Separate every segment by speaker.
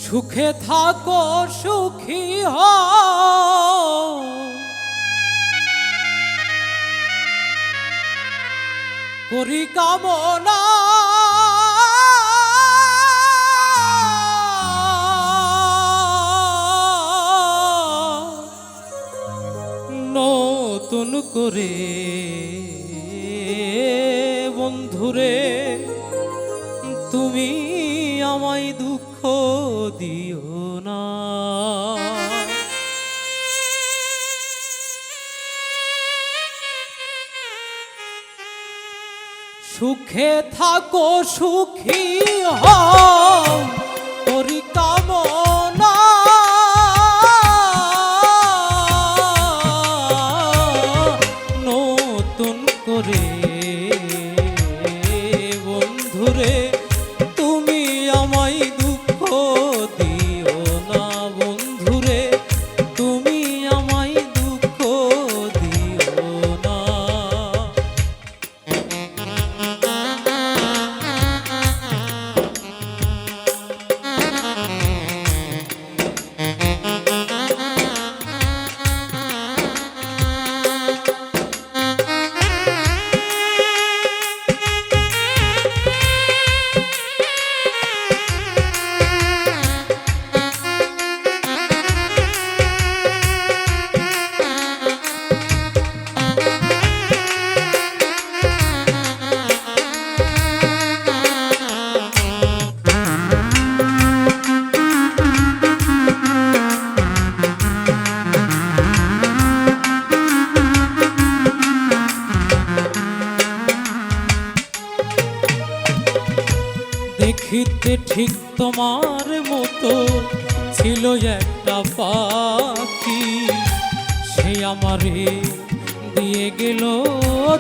Speaker 1: সুখে থাকো সুখী হও, করি কামনা নতুন করে বন্ধুরে তুমি আমায় দুঃখ দিও না। সুখে থাকো সুখী হও, করি কামনা নতুন করে বন্ধুরে তুমি আমায় দুঃখ দিও না। বন্ধুরে তুমি আমায় দুঃখ দিও না। দেখিতে ঠিক তোমার মতো ছিল একটা পাখি, সে আমারে দিয়ে গেল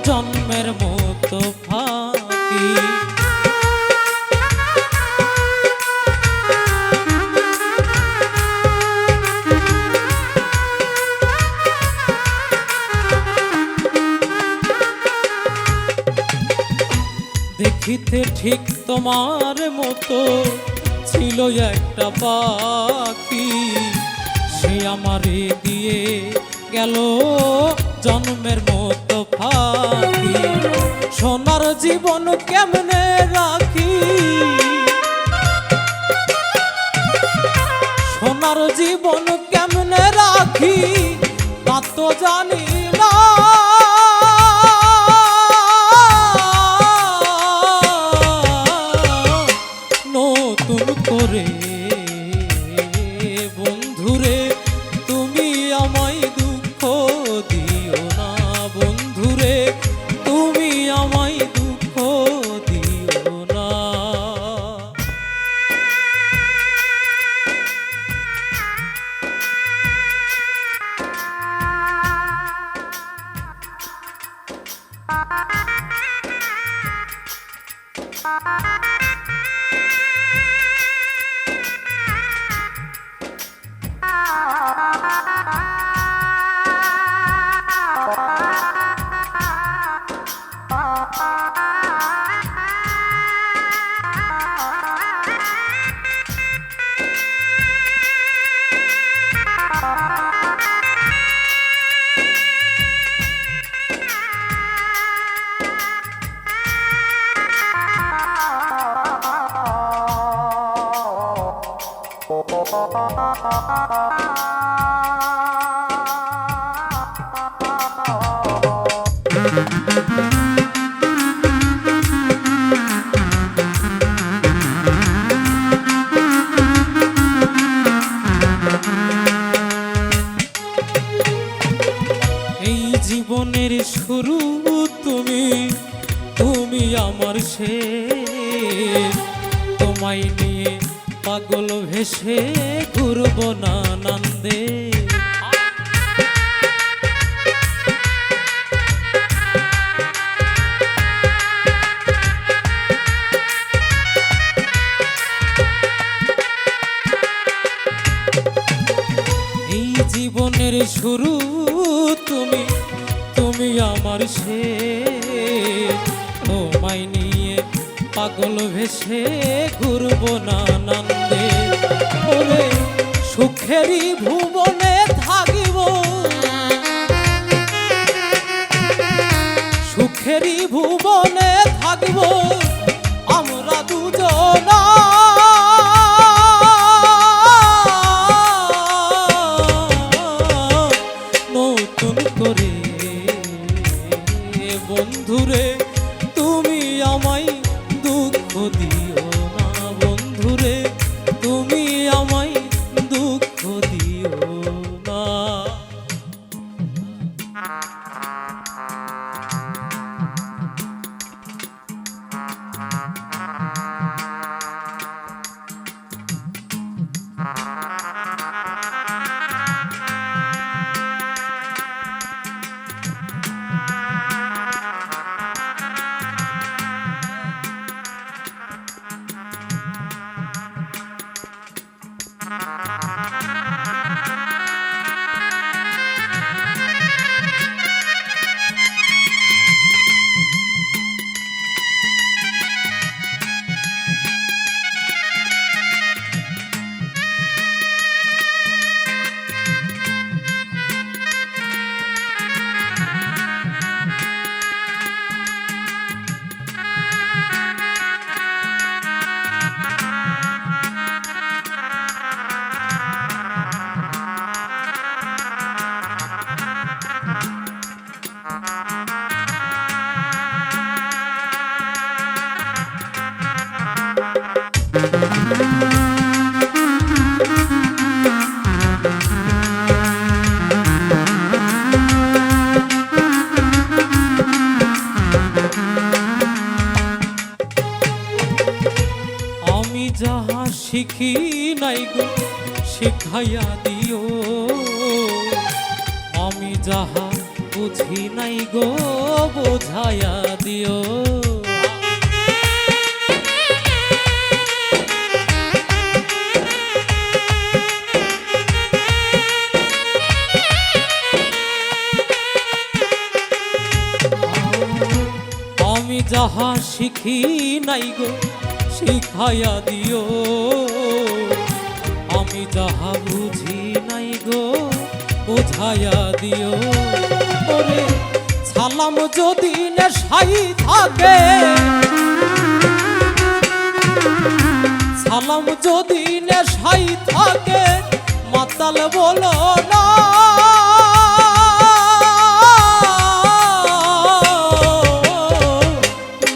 Speaker 1: জন্মের মতো ফাঁকি। দেখিতে ঠিক তোমার মতো ছিল একটা পাখি, সে আমারে দিয়ে গেল জন্মের মতো ফাঁকি। সোনার জীবন কেমনে রাখি, সোনার জীবন কেমনে রাখি তা তো জানি না। নতুন করে বন্ধুরে তুমি আমায় দুঃখ দিও না। বন্ধুরে তুমি আমায় দুঃখ দিও না। এই জীবনের শুরু তুমি, তুমি আমার শেষ। তোমায় নিয়ে পাগল ভেসে ঘুরবো নানান্দে। এই জীবনের শুরু তুমি, তুমি আমার শেষ। তোমায় নিয়ে পাগল ভেসে ঘুরবো নানান্দে। ও ওরে সুখেরই ভুবনে থাকিব, সুখেরই ভুবনে থাকিব আমরা দুজনা। নতুন করে বন্ধুরে তুমি আমায় দুঃখ দিও না, বন্ধুরে তুমি আমায় দুঃখ দিও না। আমি যাহা শিখি নাই গো শিখাইয়া দিও, আমি যাহা বুঝি নাই গো বোঝাইয়া দিও। আমি যাহা শিখি নাই গো শিখাইয়া দিও, আমি যাহা বুঝি নাই গো বুঝাইয়া দিও। ওরে সালাম যদি নেশাই থাকে, সালাম যদি নেশাই থাকে মাতাল বলো না।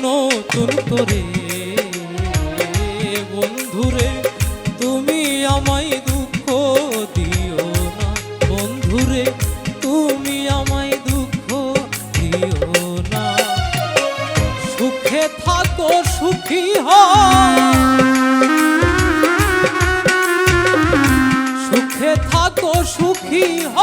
Speaker 1: নতুন করে বন্ধুরে তুমি আমায় দুঃখ দিও না, বন্ধুরে তুমি আমায় দুঃখ দিও না। সুখে থাকো সুখী হও, সুখে থাকো সুখী হও।